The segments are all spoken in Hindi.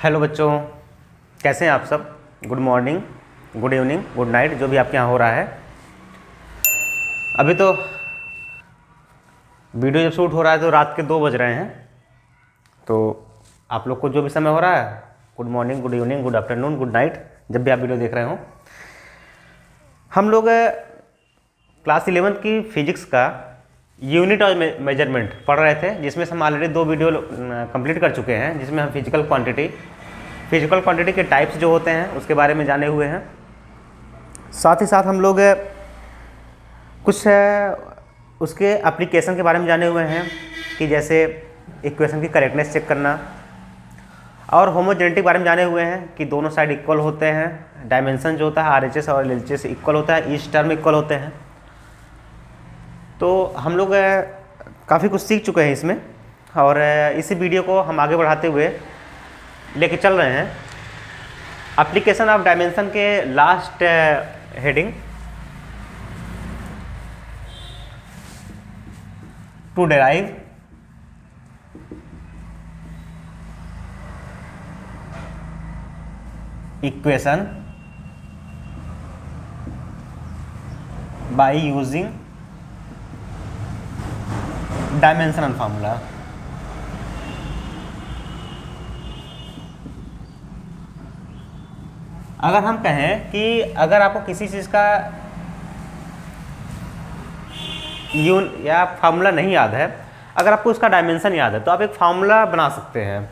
हेलो बच्चों, कैसे हैं आप सब। Good morning, good evening, good night, जो भी आपके यहाँ हो रहा है। अभी तो वीडियो जब शूट हो रहा है तो रात के 2 बज रहे हैं। तो आप लोग को जो भी समय हो रहा है, good morning, good evening, good afternoon, good night, जब भी आप वीडियो देख रहे हो। हम लोग क्लास 11 की फिजिक्स का यूनिट और मेजरमेंट पढ़ रहे थे, जिसमें से हम ऑलरेडी 2 वीडियो कंप्लीट कर चुके हैं, जिसमें हम फिजिकल क्वांटिटी के टाइप्स जो होते हैं उसके बारे में जाने हुए हैं। साथ ही साथ हम लोग कुछ उसके एप्लीकेशन के बारे में जाने हुए हैं कि जैसे इक्वेशन की करेक्टनेस चेक करना, और होमोजेनिटी के बारे में जाने हुए हैं कि दोनों साइड इक्वल होते हैं, डायमेंशन जो होता है RHS और LHS इक्वल होता है, ईच टर्म इक्वल होते हैं। तो हम लोग काफ़ी कुछ सीख चुके हैं इसमें, और इसी वीडियो को हम आगे बढ़ाते हुए लेके चल रहे हैं एप्लीकेशन ऑफ डायमेंशन के last heading to derive equation by using dimensional formula. अगर हम कहें कि अगर आपको किसी चीज़ का या फार्मूला नहीं याद है, अगर आपको उसका डायमेंशन याद है, तो आप एक फार्मूला बना सकते हैं।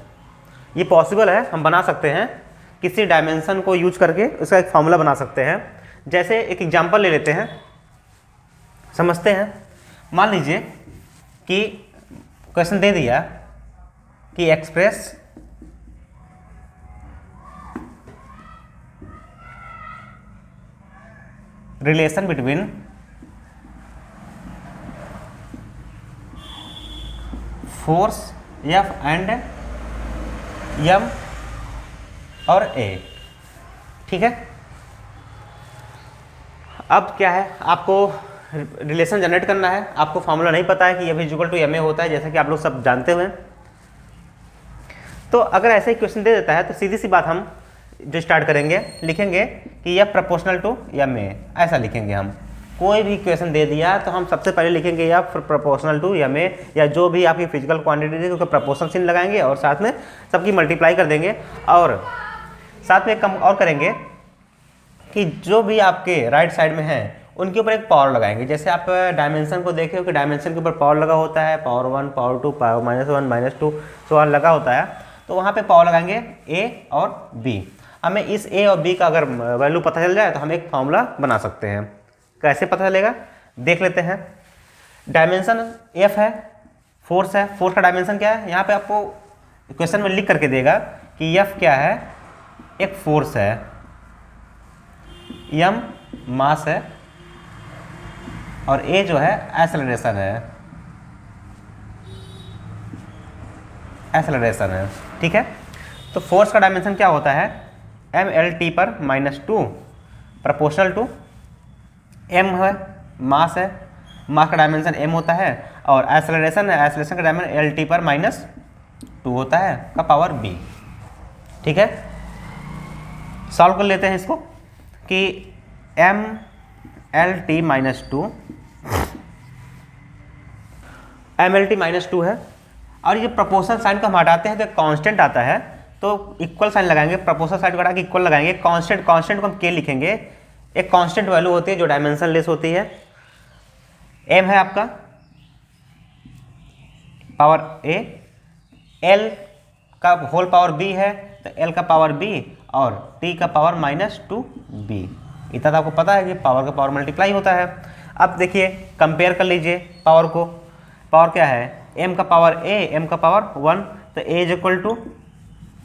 ये पॉसिबल है, हम बना सकते हैं, किसी डायमेंशन को यूज करके उसका एक फार्मूला बना सकते हैं। जैसे एक एग्जांपल ले लेते हैं, समझते हैं। मान लीजिए कि क्वेश्चन दे दिया कि express relation between force F and M और A। ठीक है, अब क्या है, आपको रिलेशन जनरेट करना है, आपको फार्मूला नहीं पता है कि F इक्वल टू MA होता है, जैसा कि आप लोग सब जानते हुए। तो अगर ऐसे ही क्वेश्चन दे देता है तो सीधी सी बात हम जो स्टार्ट करेंगे, लिखेंगे कि F प्रोपोर्शनल टू MA, ऐसा लिखेंगे हम। कोई भी इक्वेशन दे दिया तो हम सबसे पहले लिखेंगे F प्रोपोर्शनल टू MA, या जो भी आपकी फिजिकल क्वांटिटी है उसका प्रोपोर्शन चिन्ह लगाएंगे और साथ में सबकी मल्टीप्लाई कर देंगे, और साथ में कम और करेंगे कि जो भी आपके राइट साइड में है उनके ऊपर एक पावर लगाएंगे। जैसे आप डायमेंशन को देखे हो कि डायमेंशन के ऊपर पावर लगा होता है, power 1, power 2, power -1, -2 so on लगा होता है, तो वहाँ पे पावर लगाएंगे A और B। हमें इस A और B का अगर वैल्यू पता चल जाए तो हम एक फार्मूला बना सकते हैं। कैसे पता चलेगा, देख लेते हैं। डायमेंशन F है, फोर्स है, फोर्स का डायमेंशन क्या है, यहाँ पे आपको क्वेश्चन में लिख करके देगा कि F क्या है, एक फोर्स है, M मास है, और A जो है एक्सेलरेशन है, ठीक है। तो फोर्स का डायमेंशन क्या होता है, mLT पर -2 प्रोपोर्शनल टू M है, मास है, मास का डायमेंशन M होता है, और एक्सेलरेशन है, एक्सेलरेशन का डायमेंशन LT पर -2 होता है का पावर B। ठीक है, सॉल्व कर लेते हैं इसको कि mLT -2 है, और ये प्रोपोर्शनल साइन को हम हटाते हैं तो एक कांस्टेंट आता है, तो इक्वल साइन लगाएंगे, प्रोपोर्शनल साइन हटा के इक्वल लगाएंगे। कांस्टेंट को हम K लिखेंगे, एक कांस्टेंट वैल्यू होती है जो डायमेंशन लेस होती है। M है आपका पावर A, L का होल पावर B है तो L का पावर B, और T का पावर -2B। इतना तो आपको पता है कि पावर का पावर मल्टीप्लाई होता है। अब देखिए, कंपेयर कर लीजिए पावर को। पावर क्या है, M का पावर A, M का पावर 1, तो A इज इक्वल टू,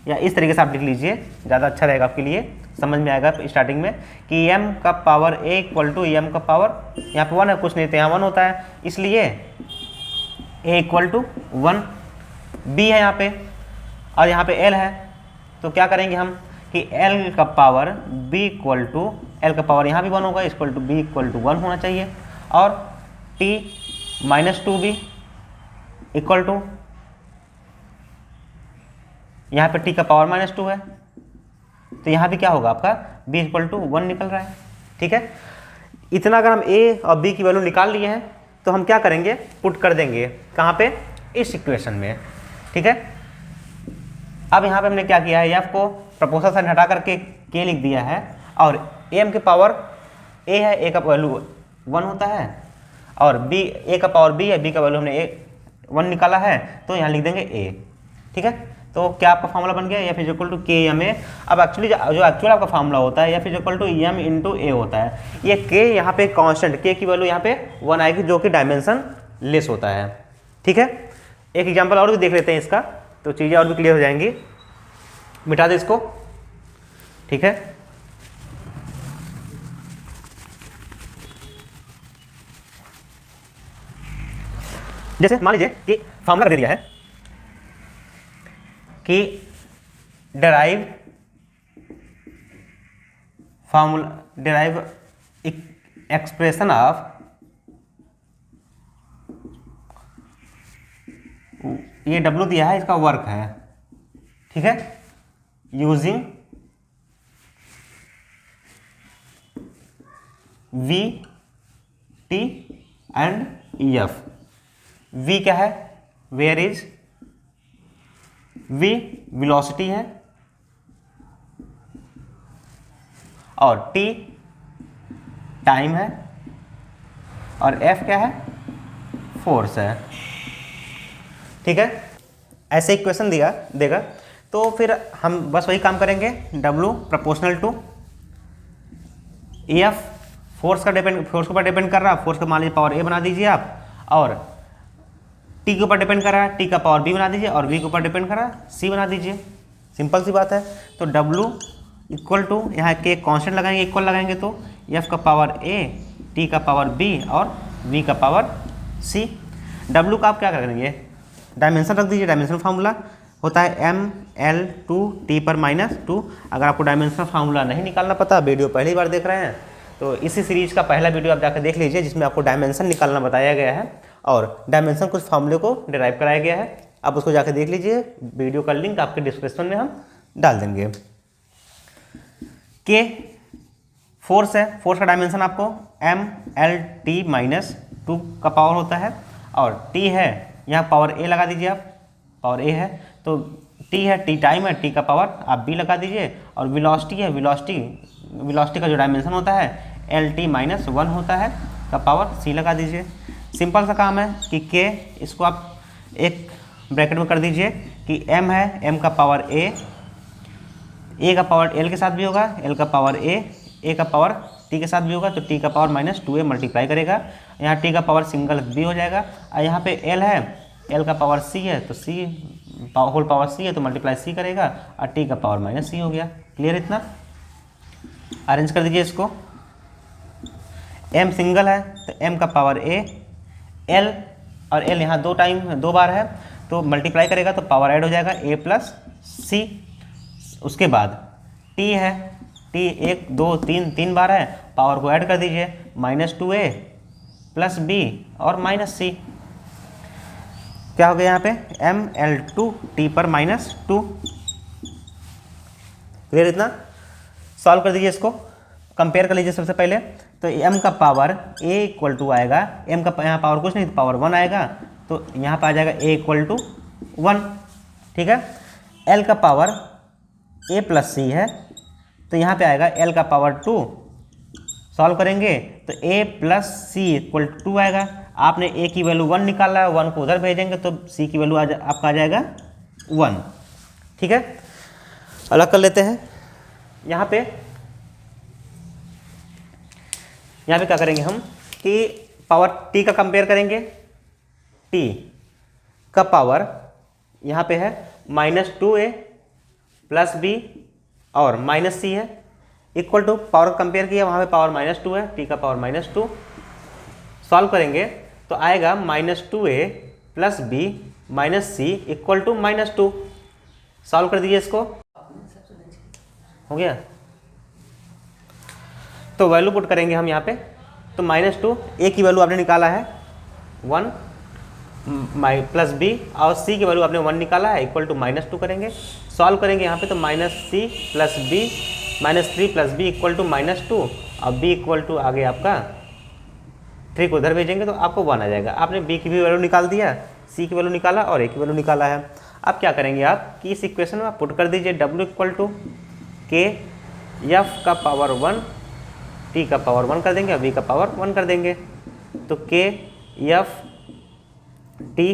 या इस तरीके से आप लिख लीजिए, ज़्यादा अच्छा रहेगा आपके लिए, समझ में आएगा स्टार्टिंग में कि M का power A equal to M का पावर, यहाँ पे 1 है, कुछ नहीं तो यहाँ 1 होता है, इसलिए A इक्वल टू 1। B है यहाँ पे, और यहाँ पे L है, तो क्या करेंगे हम कि L का power B equal to, L का पावर यहाँ भी 1 होगा, equal to B equal to 1 होना चाहिए, और T -2B इक्वल टू यहाँ पे टी का पावर -2 है, तो यहाँ भी क्या होगा आपका b इक्वल टू 1 निकल रहा है। ठीक है, इतना अगर हम a और b की वैल्यू निकाल लिए हैं तो हम क्या करेंगे, पुट कर देंगे कहाँ पे, इस इक्वेशन में। ठीक है, अब यहाँ पे हमने क्या किया है, f को प्रपोजल साइन हटा करके k लिख दिया है, और m के पावर a है, a का वैल्यू 1 होता है, और b a का पावर b है, b का वैल्यू हमने 1 निकाला है, तो यहाँ लिख देंगे a। ठीक है, तो क्या आपका फार्मूला बन गया, F is equal to K M A. अब एक्चुअली जो एक्चुअल आपका फार्मूला होता है, F is equal to M into A होता है। ये के यहाँ पे कांस्टेंट, के की वैल्यू यहाँ पे 1 आएगी, जो कि डायमेंशन लेस होता है। ठीक है, एक एग्जांपल और भी देख लेते हैं इसका, तो चीज़ें और भी क्लियर हो जाएंगी। मिटा दो इसको। ठीक है, जैसे मान लीजिए कि फार्मूला दे दिया है कि डेराइव एक्सप्रेशन ऑफ, ये W दिया है, इसका वर्क है। ठीक है, using V T and F। V क्या है, वेयर इज, V वेलोसिटी है, और T टाइम है, और F क्या है, फोर्स है। ठीक है, ऐसे इक्वेशन देगा तो फिर हम बस वही काम करेंगे, W proportional to F, force के ऊपर डिपेंड कर रहा है, फोर्स का मान लीजिए पावर A बना दीजिए आप, और T के ऊपर डिपेंड कर रहा है, T का पावर B बना दीजिए, और V के ऊपर डिपेंड कर रहा है, C बना दीजिए। सिंपल सी बात है। तो W इक्वल टू, यहाँ के कांस्टेंट लगाएंगे, इक्वल लगाएंगे तो F का पावर A, T का पावर B और V का पावर C। W का आप क्या करेंगे, डायमेंशन रख दीजिए। डायमेंशन फार्मूला होता है ML2T पर -2। अगर आपको डायमेंशनल फार्मूला नहीं निकालना पता, वीडियो पहली बार देख रहे हैं, तो इसी सीरीज का पहला वीडियो आप जाकर देख लीजिए, जिसमें आपको डायमेंशन निकालना बताया गया है और डायमेंशन कुछ फार्मूले को डिराइव कराया गया है। आप उसको जाकर देख लीजिए, वीडियो का लिंक आपके डिस्क्रिप्शन में हम डाल देंगे। के फोर्स है, फोर्स का डायमेंशन आपको MLT -2 का पावर होता है, और T है, यहाँ पावर A लगा दीजिए आप, पावर A है तो T है, T टाइम है, T का पावर आप B लगा दीजिए, और वेलोसिटी है, वेलोसिटी का जो डायमेंशन होता है LT -1 होता है, का पावर C लगा दीजिए। सिंपल सा काम है कि K, इसको आप एक ब्रैकेट में कर दीजिए कि M है, M का पावर A का पावर L के साथ भी होगा, L का पावर A का पावर T के साथ भी होगा, तो T का पावर -2A मल्टीप्लाई करेगा, यहाँ T का पावर सिंगल B हो जाएगा, और यहाँ पे L है, L का पावर C है, तो C होल पावर C है तो मल्टीप्लाई C करेगा, और T का पावर -C हो गया। क्लियर, इतना अरेंज कर दीजिए इसको। M सिंगल है तो M का पावर A, L और L यहाँ दो बार है तो मल्टीप्लाई करेगा तो पावर ऐड हो जाएगा A प्लस C। उसके बाद T है, T 1 2 3 बार है, पावर को ऐड कर दीजिए, -2A प्लस B और -C। क्या हो गया यहाँ पे, ML2T पर -2। क्लियर, इतना सॉल्व कर दीजिए, इसको कंपेयर कर लीजिए। सबसे पहले तो M का पावर A इक्वल टू आएगा, M का यहाँ पावर कुछ नहीं, पावर 1 आएगा, तो यहाँ पर आ जाएगा A इक्वल टू 1। ठीक है, L का पावर A प्लस C है, तो यहाँ पे आएगा L का पावर 2। सॉल्व करेंगे तो A plus C equal to 2 आएगा। आपने A की वैल्यू 1 निकाला है, 1 को उधर भेजेंगे तो C की वैल्यू आपका आ जाएगा 1। ठीक है, अलग कर लेते हैं। यहाँ पे क्या करेंगे हम कि पावर T का कंपेयर करेंगे। T का पावर यहाँ पे है -2A प्लस B और -C है, इक्वल टू पावर कंपेयर किया, वहाँ पे पावर -2 है, T का पावर -2। सॉल्व करेंगे तो आएगा -2A plus B -C equal to -2। Solve कर दीजिए इसको, हो गया। तो वैल्यू पुट करेंगे हम यहाँ पे, तो -2, A की वैल्यू आपने निकाला है 1, प्लस बी और सी की वैल्यू आपने 1 निकाला है इक्वल टू -2 करेंगे। सॉल्व करेंगे यहाँ पे तो -c plus B -3 plus B equal to -2 और b इक्वल टू आगे आपका 3 को उधर भेजेंगे तो आपको 1 आ जाएगा। आपने b की भी वैल्यू निकाल दिया, c की वैल्यू निकाला और a की वैल्यू निकाला है। अब क्या करेंगे आप कि इस इक्वेशन में आप पुट कर दीजिए w equal to k f का पावर 1 t का पावर 1 कर देंगे और v का पावर 1 कर देंगे। तो k f t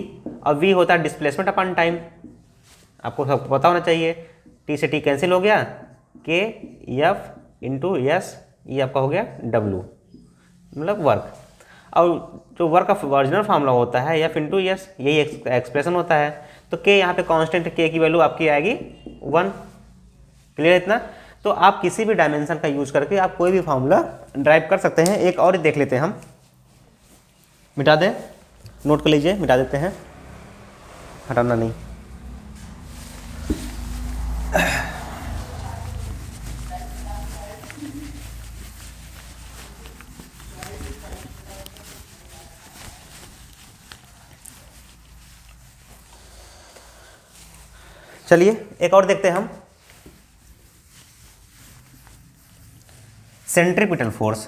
और v होता है डिस्प्लेसमेंट अपन टाइम, आपको सब पता होना चाहिए। t से t कैंसिल हो गया, k f इंटू एस, ये आपका हो गया w मतलब वर्क। और जो वर्क का ओरिजिनल फार्मूला होता है एफ इंटू एस, यही एक्सप्रेशन होता है। तो k यहाँ पे कांस्टेंट k की वैल्यू आपकी आएगी 1। क्लियर इतना? तो आप किसी भी डायमेंशन का यूज करके आप कोई भी फार्मूला ड्राइव कर सकते हैं। एक और देख लेते हैं हम, मिटा दें, नोट कर लीजिए, मिटा देते हैं, हटाना नहीं। चलिए एक और देखते हैं हम, centripetal force.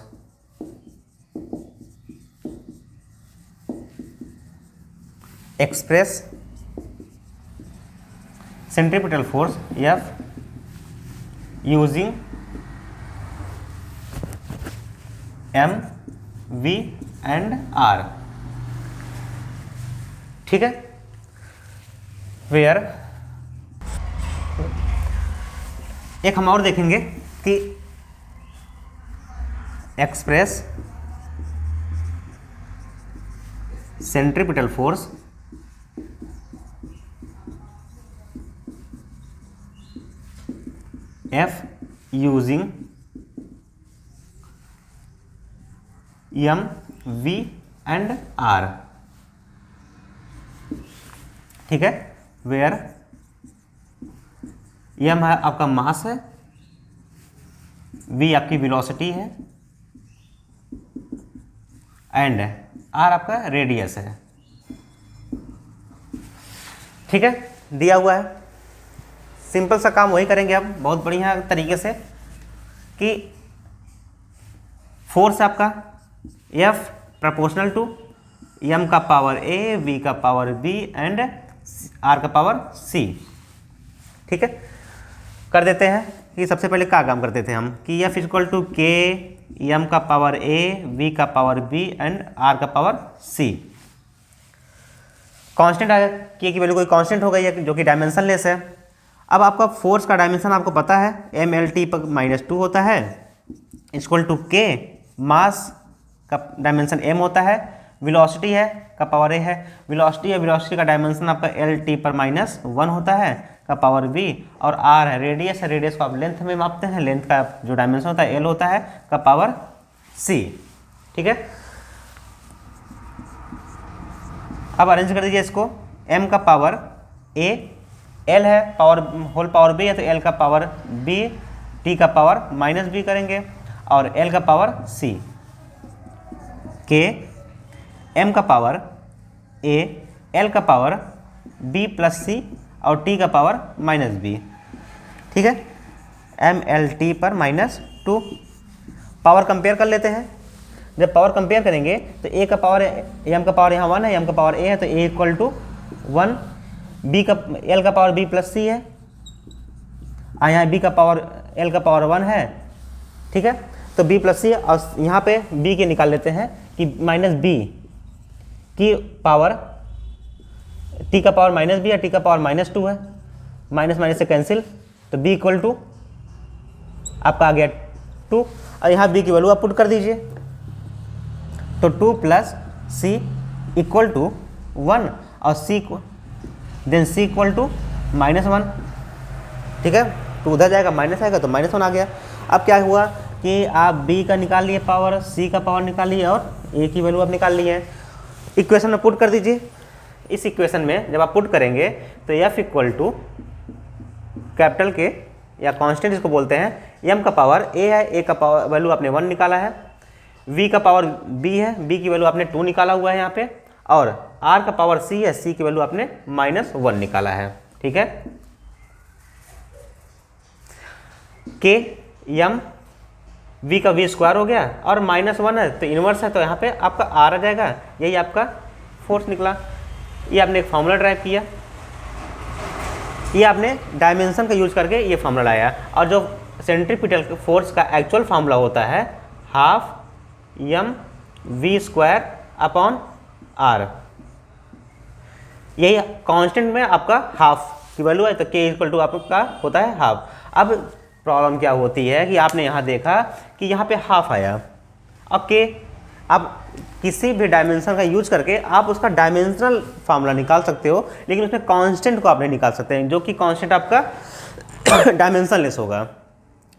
Express centripetal force F using M, V and R। ठीक है, वेयर एक हम और देखेंगे कि express centripetal force F using M, V and R। ठीक है, वेयर M है आपका मास है, V आपकी वेलोसिटी है एंड R आपका रेडियस है। ठीक है, दिया हुआ है। सिंपल सा काम वही करेंगे हम बहुत बढ़िया तरीके से कि फोर्स आपका F प्रोपोर्शनल टू M का पावर A, V का पावर B एंड R का पावर C। ठीक है, कर देते हैं कि सबसे पहले क्या काम करते थे हम कि F equal to K M का पावर A, V का पावर B एंड R का पावर C। कांस्टेंट आ गया, K की वैल्यू कोई कांस्टेंट हो गई है जो कि डायमेंशनलेस है। अब आपका फोर्स का डायमेंशन आपको पता है MLT पर -2 होता है इक्वल टू K, मास का डायमेंशन M होता है, वेलोसिटी है का पावर A है, वेलोसिटी का डायमेंशन आपका LT पर -1 होता है का पावर V, और R है रेडियस है, रेडियस को आप लेंथ में मापते हैं, लेंथ का जो डायमेंशन होता है L होता है का पावर C। ठीक है, अब अरेंज कर दीजिए इसको, M का पावर A, L है पावर होल पावर B है तो L का पावर B, T का पावर -B करेंगे और L का पावर C, K M का पावर A, L का पावर B प्लस C और T का पावर -B। ठीक है, MLT पर -2। पावर कंपेयर कर लेते हैं। जब पावर कंपेयर करेंगे तो A का पावर M का पावर यहाँ 1 है, M का पावर A है तो A इक्वल टू 1, B का L का पावर B प्लस C है, यहाँ B का पावर L का पावर 1 है। ठीक है, तो B प्लस C और यहाँ पे B के निकाल लेते हैं कि -B की पावर T का पावर -B है, T का पावर -2 है, माइनस माइनस से कैंसिल, तो B इक्वल टू आपका आ गया 2 और यहाँ B की वैल्यू आप पुट कर दीजिए तो 2 प्लस C इक्वल टू 1 और C इक्वल टू -1। ठीक है, तो उधर जाएगा माइनस आएगा तो -1 आ गया। अब क्या हुआ कि आप B का निकाल लिए पावर, C का पावर निकाल लिए और A की वैल्यू आप निकाल लिए हैं। इक्वेशन में पुट कर दीजिए। इस इक्वेशन में जब आप पुट करेंगे तो F इक्वल टू कैपिटल के या कांस्टेंट इसको बोलते हैं, M का पावर A है, A का पावर वैल्यू आपने 1 निकाला है, V का पावर B है, B की वैल्यू आपने 2 निकाला हुआ है यहाँ पे, और आर का पावर सी है, सी की वैल्यू आपने -1 निकाला है। ठीक है, के एम वी का वी स्क्वायर हो गया और -1 है तो इनवर्स है, तो यहाँ पे आपका आर आ जाएगा, यही आपका फोर्स निकला। ये आपने एक फार्मूला ड्राइव किया, ये आपने डायमेंशन का यूज करके ये फार्मूला लाया, और जो सेंट्रीपिटल फोर्स का एक्चुअल फार्मूला होता है half M V square upon R, यही कांस्टेंट में आपका हाफ की वैल्यू है, तो के इक्वल टू आपका होता है हाफ। अब प्रॉब्लम क्या होती है कि आपने यहाँ देखा कि यहाँ पे हाफ आया, अब के आप किसी भी डायमेंशन का यूज करके आप उसका डायमेंशनल फार्मूला निकाल सकते हो, लेकिन उसमें कांस्टेंट को आप नहीं निकाल सकते हैं, जो कि कांस्टेंट आपका डायमेंशन लेस होगा।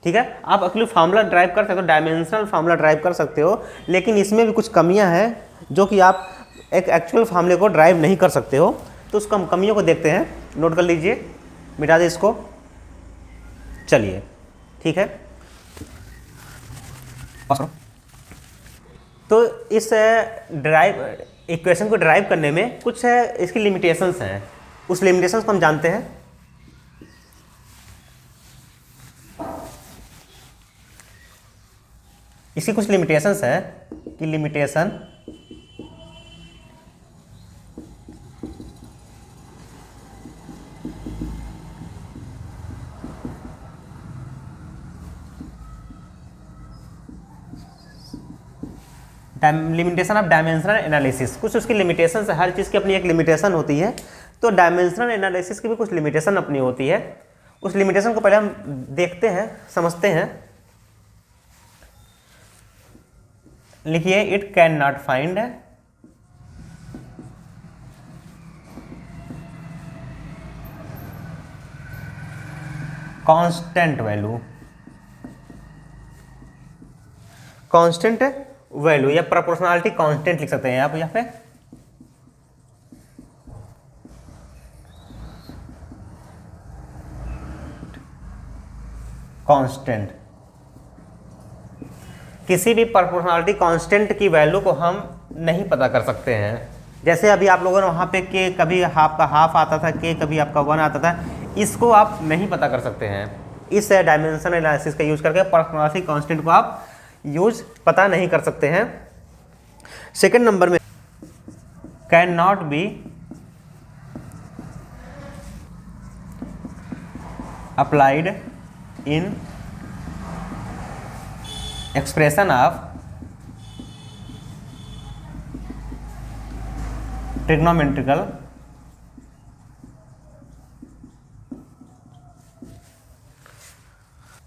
ठीक है, आप एक्चुअली फार्मूला ड्राइव कर सकते हो, डायमेंशनल फार्मूला ड्राइव कर सकते हो, लेकिन इसमें भी कुछ कमियां हैं जो कि आप एक एक्चुअल फार्मूले को ड्राइव नहीं कर सकते हो। तो उस कमियों को देखते हैं, नोट कर लीजिए, मिटा दे इसको। चलिए ठीक है, तो इस ड्राइव इक्वेशन को ड्राइव करने में कुछ इसकी लिमिटेशंस हैं, उस लिमिटेशंस को हम जानते हैं। इसकी कुछ लिमिटेशंस हैं कि limitation limitation of dimensional analysis, कुछ उसकी लिमिटेशन है, हर चीज़ की अपनी एक लिमिटेशन होती है, तो डायमेंशनल एनालिसिस की भी कुछ लिमिटेशन अपनी होती है। उस लिमिटेशन को पहले हम देखते हैं, समझते हैं। लिखिए, it can not find constant value, constant value या प्रोपोर्शनलिटी कांस्टेंट लिख सकते हैं आप यहाँ पे। कांस्टेंट, किसी भी प्रोपोर्शनलिटी कांस्टेंट की वैल्यू को हम नहीं पता कर सकते हैं। जैसे अभी आप लोगों ने वहाँ पे के कभी हाफ का हाफ आता था, के कभी आपका 1 आता था, इसको आप नहीं पता कर सकते हैं। इस डायमेंशन एनालिसिस का यूज करके प्रोपोर्शनलिटी कांस्टेंट को आप यूज पता नहीं कर सकते हैं। सेकंड नंबर में can not be applied in expression of trigonometrical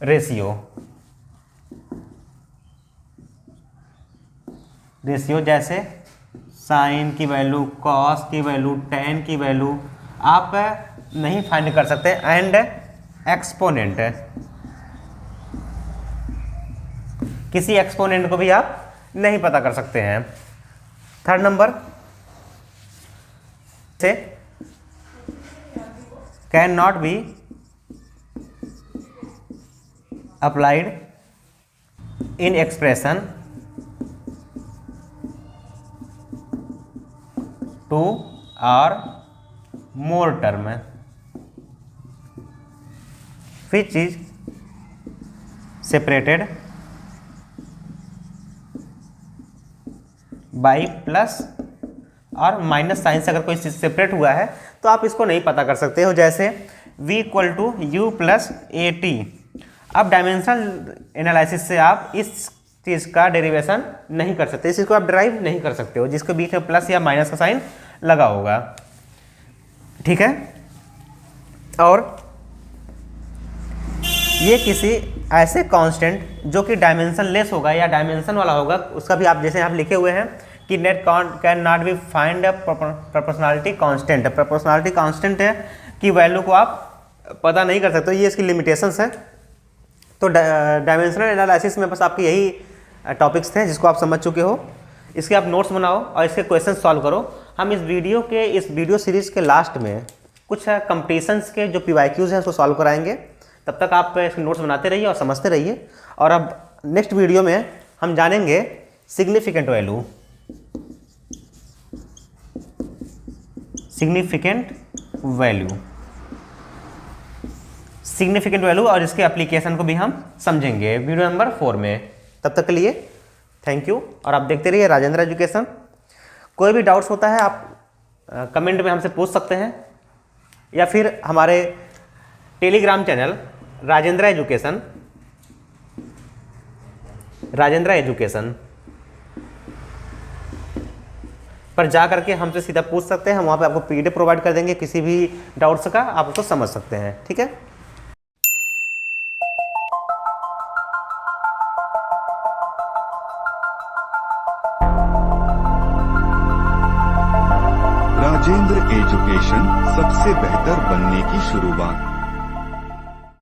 ratio, जैसे साइन की वैल्यू, कॉस की वैल्यू, टेन की वैल्यू आप नहीं फाइंड कर सकते, एंड एक्सपोनेंट, किसी एक्सपोनेंट को भी आप नहीं पता कर सकते हैं। थर्ड नंबर से can not be applied in expression two or more term, which is separated by plus और माइनस साइन से अगर कोई चीज सेपरेट हुआ है तो आप इसको नहीं पता कर सकते हो। जैसे v equal to u plus a t, अब डायमेंशनल एनालिसिस से आप इस चीज़ का डेरिवेशन नहीं कर सकते, इस चीज़ को आप ड्राइव नहीं कर सकते हो जिसके बीच में प्लस या माइनस का साइन लगा होगा। ठीक है, और ये किसी ऐसे कांस्टेंट जो कि डायमेंशन लेस होगा या डायमेंशन वाला होगा, उसका भी आप जैसे आप लिखे हुए हैं कि net can not B find a proportionality constant, proportionality constant है कि वैल्यू को आप पता नहीं कर सकते, ये इसकी लिमिटेशंस है। तो डायमेंशनल एनालिसिस में बस आपके यही टॉपिक्स थे जिसको आप समझ चुके हो। इसके आप नोट्स बनाओ और इसके क्वेश्चन सॉल्व करो। हम इस वीडियो सीरीज़ के लास्ट में कुछ कंपटीशंस के जो PYQs हैं उसको सॉल्व कराएंगे। तब तक आप इसके नोट्स बनाते रहिए और समझते रहिए। और अब नेक्स्ट वीडियो में हम जानेंगे significant value. Significant value, significant value, और इसके एप्लीकेशन को भी हम समझेंगे वीडियो नंबर 4 में। तब तक के लिए थैंक यू, और आप देखते रहिए राजेंद्र एजुकेशन। कोई भी डाउट्स होता है आप कमेंट में हमसे पूछ सकते हैं, या फिर हमारे टेलीग्राम चैनल राजेंद्र एजुकेशन पर जा करके हमसे सीधा पूछ सकते हैं। हम वहाँ पे आपको पीडीएफ प्रोवाइड कर देंगे, किसी भी डाउट्स का आप उसको समझ सकते हैं। ठीक है, राजेंद्र एजुकेशन, सबसे बेहतर बनने की शुरुआत।